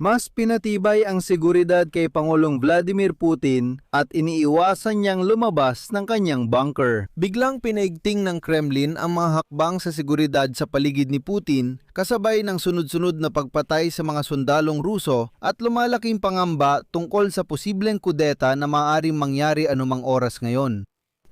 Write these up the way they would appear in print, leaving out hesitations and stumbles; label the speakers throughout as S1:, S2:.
S1: Mas pinatibay ang seguridad kay Pangulong Vladimir Putin at iniiwasan niyang lumabas ng kanyang bunker. Biglang pinaigting ng Kremlin ang mga hakbang sa seguridad sa paligid ni Putin kasabay ng sunod-sunod na pagpatay sa mga sundalong Ruso at lumalaking pangamba tungkol sa posibleng kudeta na maaaring mangyari anumang oras ngayon.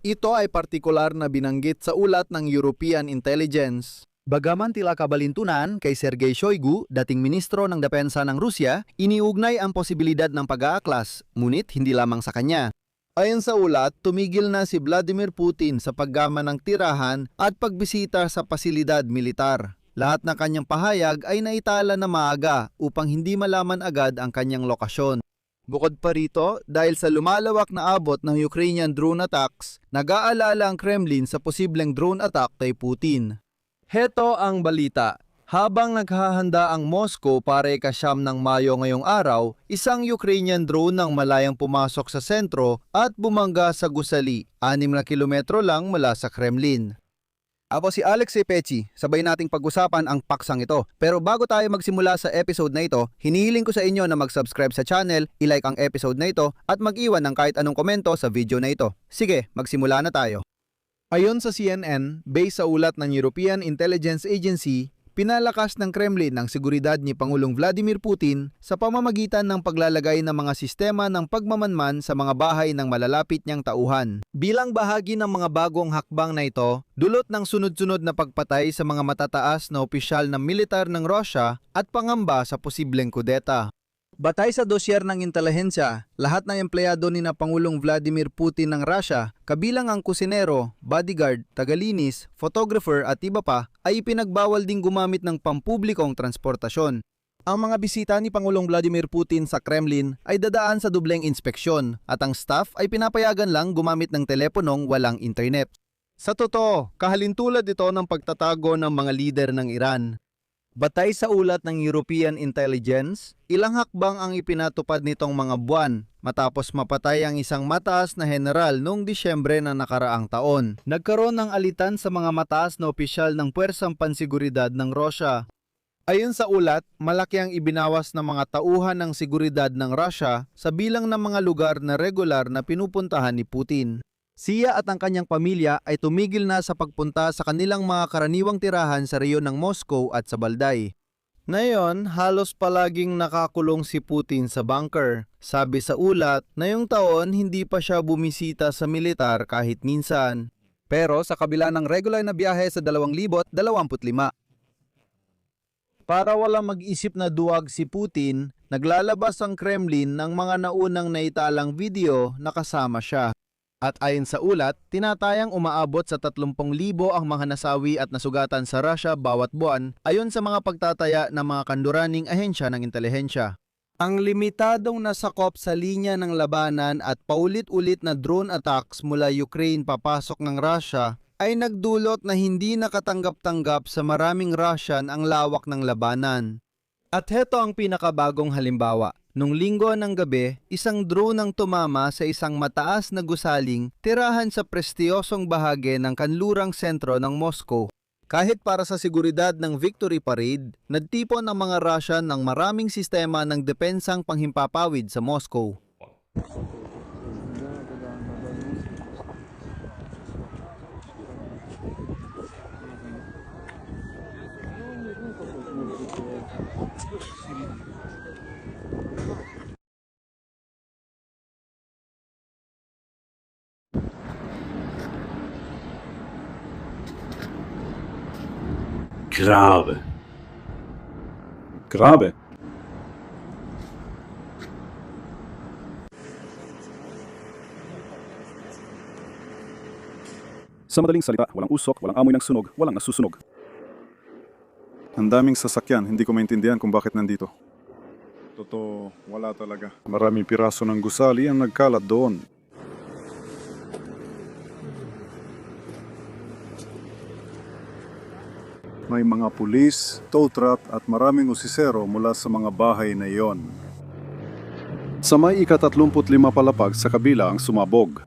S1: Ito ay partikular na binanggit sa ulat ng European Intelligence. Bagaman tila kabalintunan kay Sergei Shoigu, dating ministro ng depensa ng Rusya, iniugnay ang posibilidad ng pag-aaklas, ngunit hindi lamang sa kanya. Ayon sa ulat, tumigil na si Vladimir Putin sa paggama ng tirahan at pagbisita sa pasilidad militar. Lahat ng kanyang pahayag ay naitala na maaga upang hindi malaman agad ang kanyang lokasyon. Bukod pa rito, dahil sa lumalawak na abot ng Ukrainian drone attacks, nag-aalala ang Kremlin sa posibleng drone attack kay Putin. Heto ang balita. Habang naghahanda ang Moscow para ika-9 ng Mayo ngayong araw, isang Ukrainian drone nang malayang pumasok sa sentro at bumangga sa gusali, 6 na kilometro lang mula sa Kremlin. Ako si Alexei Pechi, sabay nating pag-usapan ang paksang ito. Pero bago tayo magsimula sa episode na ito, hinihiling ko sa inyo na mag-subscribe sa channel, i-like ang episode na ito at mag-iwan ng kahit anong komento sa video na ito. Sige, magsimula na tayo. Ayon sa CNN, based sa ulat ng European Intelligence Agency, pinalakas ng Kremlin ang seguridad ni Pangulong Vladimir Putin sa pamamagitan ng paglalagay ng mga sistema ng pagmamanman sa mga bahay ng malalapit niyang tauhan. Bilang bahagi ng mga bagong hakbang na ito, dulot ng sunod-sunod na pagpatay sa mga matataas na opisyal ng militar ng Russia at pangamba sa posibleng kudeta. Batay sa dosyer ng intelihensya, lahat ng empleyado ni na Pangulong Vladimir Putin ng Russia, kabilang ang kusinero, bodyguard, tagalinis, photographer at iba pa, ay ipinagbawal ding gumamit ng pampublikong transportasyon. Ang mga bisita ni Pangulong Vladimir Putin sa Kremlin ay dadaan sa dubleng inspeksyon at ang staff ay pinapayagan lang gumamit ng teleponong walang internet. Sa totoo, kahalintulad ito ng pagtatago ng mga lider ng Iran. Batay sa ulat ng European Intelligence, ilang hakbang ang ipinatupad nitong mga buwan matapos mapatay ang isang mataas na general noong Disyembre na nakaraang taon. Nagkaroon ng alitan sa mga mataas na opisyal ng Puwersang Pansiguridad ng Russia. Ayon sa ulat, malaki ang ibinawas ng mga tauhan ng seguridad ng Russia sa bilang ng mga lugar na regular na pinupuntahan ni Putin. Siya at ang kanyang pamilya ay tumigil na sa pagpunta sa kanilang mga karaniwang tirahan sa rehiyon ng Moscow at sa Balday. Ngayon, halos palaging nakakulong si Putin sa bunker. Sabi sa ulat, ngayong taon hindi pa siya bumisita sa militar kahit minsan. Pero sa kabila ng regular na biyahe sa 2025. Para walang mag-isip na duwag si Putin, naglalabas ang Kremlin ng mga naunang naitalang video na kasama siya. At ayon sa ulat, tinatayang umaabot sa 30,000 ang mga nasawi at nasugatan sa Russia bawat buwan ayon sa mga pagtataya ng mga kanduraning ahensya ng intelihensya. Ang limitadong nasakop sa linya ng labanan at paulit-ulit na drone attacks mula Ukraine papasok ng Russia ay nagdulot na hindi nakatanggap-tanggap sa maraming Russian ang lawak ng labanan. At heto ang pinakabagong halimbawa. Nung Linggo ng gabi, isang drone ang tumama sa isang mataas na gusaling tirahan sa prestiyosong bahagi ng kanlurang sentro ng Moscow. Kahit para sa seguridad ng Victory Parade, nagtipon ang mga Russian ng maraming sistema ng depensang panghimpapawid sa Moscow.
S2: Grabe.
S3: Grabe. Sa madaling salita, walang usok, walang amoy ng sunog, walang nasusunog. Ang daming sasakyan, hindi ko maintindihan kung bakit nandito. Totoo, wala talaga. Maraming piraso ng gusali ang nagkalat doon. May mga pulis, tow truck at maraming usisero mula sa mga bahay na iyon. Sa may ika-35 palapag sa kabila ang sumabog.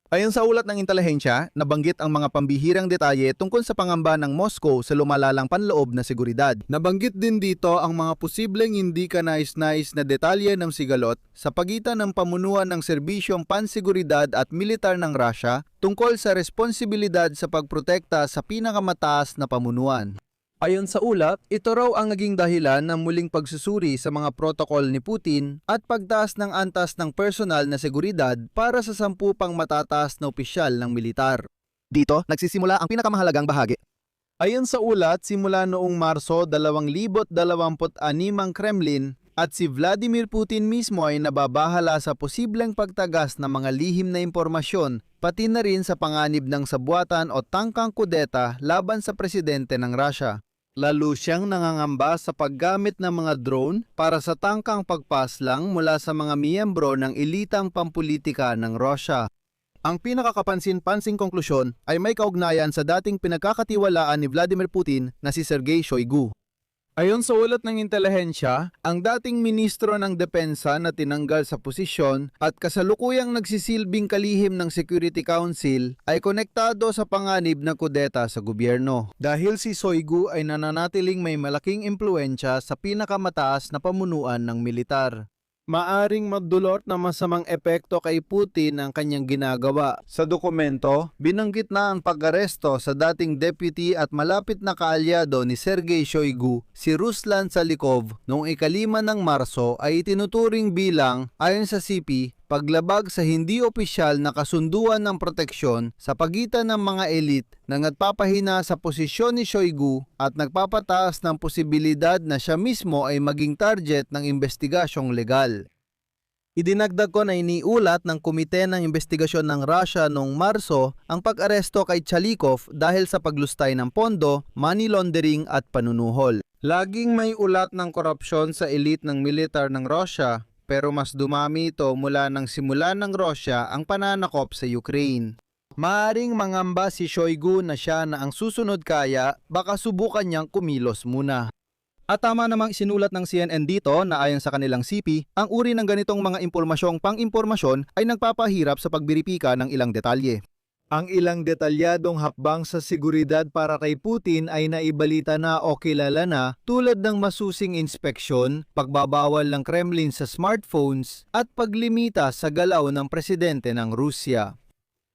S1: Ayon sa ulat ng intelihensya, nabanggit ang mga pambihirang detalye tungkol sa pangamba ng Moscow sa lumalalang panloob na seguridad. Nabanggit din dito ang mga posibleng hindi kanais-nais na detalye ng sigalot sa pagitan ng pamunuan ng serbisyong panseguridad at militar ng Russia tungkol sa responsibilidad sa pagprotekta sa pinakamataas na pamunuan. Ayon sa ulat, ito raw ang naging dahilan ng muling pagsusuri sa mga protokol ni Putin at pagtaas ng antas ng personal na seguridad para sa 10 pang matataas na opisyal ng militar. Dito, nagsisimula ang pinakamahalagang bahagi. Ayon sa ulat, simula noong Marso 2026 ang Kremlin at si Vladimir Putin mismo ay nababahala sa posibleng pagtagas ng mga lihim na impormasyon, pati na rin sa panganib ng sabwatan o tangkang kudeta laban sa presidente ng Russia. Lalo siyang nangangamba sa paggamit ng mga drone para sa tangkang pagpaslang mula sa mga miyembro ng elitang pampulitika ng Russia. Ang pinakakapansin-pansing konklusyon ay may kaugnayan sa dating pinagkakatiwalaan ni Vladimir Putin na si Sergei Shoigu. Ayon sa ulat ng intelihensya, ang dating ministro ng depensa na tinanggal sa posisyon at kasalukuyang nagsisilbing kalihim ng Security Council ay konektado sa panganib na kudeta sa gobyerno. Dahil si Shoigu ay nananatiling may malaking impluensya sa pinakamataas na pamunuan ng militar. Maaring magdulot na masamang epekto kay Putin ang kanyang ginagawa. Sa dokumento, binanggit na ang pag-aresto sa dating deputy at malapit na kaalyado ni Sergei Shoigu, si Ruslan Salikov, noong 5 ng Marso ay itinuturing bilang, ayon sa CP, paglabag sa hindi opisyal na kasunduan ng proteksyon sa pagitan ng mga elite na nagpapahina sa posisyon ni Shoigu at nagpapataas ng posibilidad na siya mismo ay maging target ng investigasyong legal. Idinagdag ko na iniulat ng Komite ng Investigasyon ng Russia noong Marso ang pag-aresto kay Chalikov dahil sa paglustay ng pondo, money laundering at panunuhol. Laging may ulat ng korupsyon sa elite ng militar ng Russia, pero mas dumami ito mula nang simula ng Russia ang pananakop sa Ukraine. Maaring mangamba si Shoigu na siya na ang susunod kaya, baka subukan niyang kumilos muna. At tama namang isinulat ng CNN dito na ayon sa kanilang CP, ang uri ng ganitong mga impormasyong pang-impormasyon ay nagpapahirap sa pagbiripika ng ilang detalye. Ang ilang detalyadong hakbang sa seguridad para kay Putin ay naibalita na o kilala na tulad ng masusing inspeksyon, pagbabawal ng Kremlin sa smartphones at paglimita sa galaw ng presidente ng Rusya.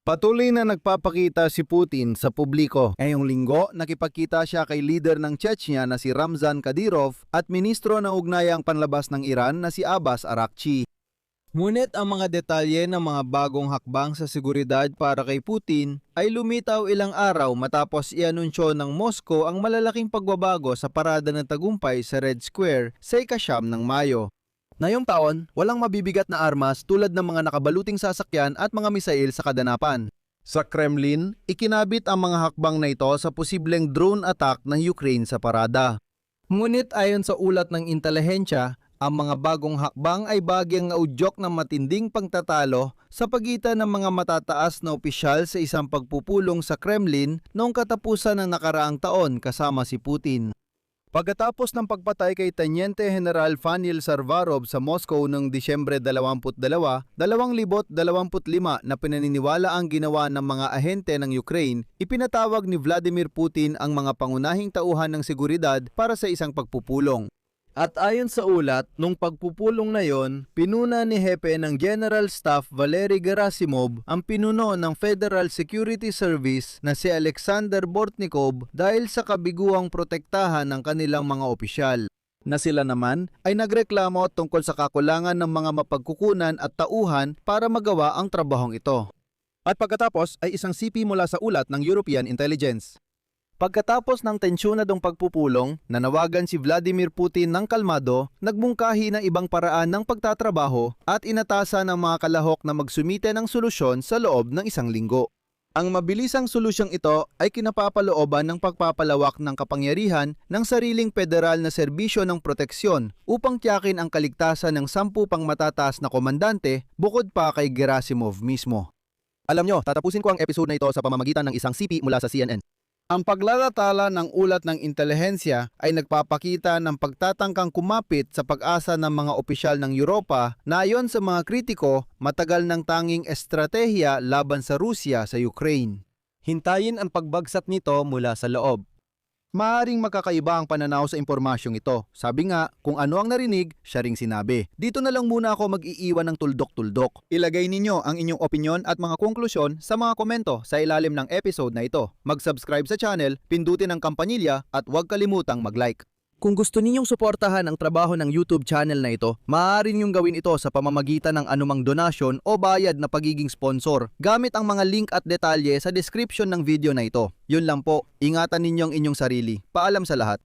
S1: Patuloy na nagpapakita si Putin sa publiko. Ngayong linggo, nakipagkita siya kay leader ng Chechnya na si Ramzan Kadyrov at ministro ng ugnayang panlabas ng Iran na si Abbas Araghchi. Ngunit ang mga detalye ng mga bagong hakbang sa seguridad para kay Putin ay lumitaw ilang araw matapos ianunsyo ng Moscow ang malalaking pagbabago sa parada ng tagumpay sa Red Square sa 9 ng Mayo. Ngayong taon, walang mabibigat na armas tulad ng mga nakabaluting sasakyan at mga misail sa kadanapan. Sa Kremlin, ikinabit ang mga hakbang na ito sa posibleng drone attack ng Ukraine sa parada. Ngunit ayon sa ulat ng intelihensya, ang mga bagong hakbang ay bagyang naudyok ng matinding pagtatalo sa pagitan ng mga matataas na opisyal sa isang pagpupulong sa Kremlin noong katapusan ng nakaraang taon kasama si Putin. Pagkatapos ng pagpatay kay Teniente General Vanil Sarvarov sa Moscow noong Disyembre 22, 2025 na pinaniniwala ang ginawa ng mga ahente ng Ukraine, ipinatawag ni Vladimir Putin ang mga pangunahing tauhan ng seguridad para sa isang pagpupulong. At ayon sa ulat, nung pagpupulong na yon, pinuna ni Hepe ng General Staff Valery Gerasimov ang pinuno ng Federal Security Service na si Alexander Bortnikov dahil sa kabiguang protektahan ng kanilang mga opisyal. Na sila naman ay nagreklamo tungkol sa kakulangan ng mga mapagkukunan at tauhan para magawa ang trabahong ito. At pagkatapos ay isang CP mula sa ulat ng European Intelligence. Pagkatapos ng tensyonadong pagpupulong, nanawagan si Vladimir Putin ng kalmado, nagbungkahi ng ibang paraan ng pagtatrabaho at inatasan ng mga kalahok na magsumite ng solusyon sa loob ng 1 linggo. Ang mabilisang solusyong ito ay kinapapalooban ng pagpapalawak ng kapangyarihan ng sariling federal na serbisyo ng proteksyon upang tiyakin ang kaligtasan ng 10 pang matataas na komandante bukod pa kay Gerasimov mismo. Alam nyo, tatapusin ko ang episode na ito sa pamamagitan ng isang CP mula sa CNN. Ang paglalatala ng ulat ng intelihensya ay nagpapakita ng pagtatangkang kumapit sa pag-asa ng mga opisyal ng Europa na ayon sa mga kritiko, matagal ng tanging estratehiya laban sa Rusya sa Ukraine.
S2: Hintayin ang pagbagsak nito mula sa loob.
S1: Maaring magkakaiba ang pananaw sa impormasyong ito. Sabi nga, kung ano ang narinig, siya ring sinabi. Dito na lang muna ako mag-iiwan ng tuldok-tuldok. Ilagay ninyo ang inyong opinyon at mga konklusyon sa mga komento sa ilalim ng episode na ito. Mag-subscribe sa channel, pindutin ang kampanilya at huwag kalimutang mag-like. Kung gusto ninyong suportahan ang trabaho ng YouTube channel na ito, maaari ninyong gawin ito sa pamamagitan ng anumang donasyon o bayad na pagiging sponsor gamit ang mga link at detalye sa description ng video na ito. Yun lang po, ingatan ninyo ang inyong sarili. Paalam sa lahat.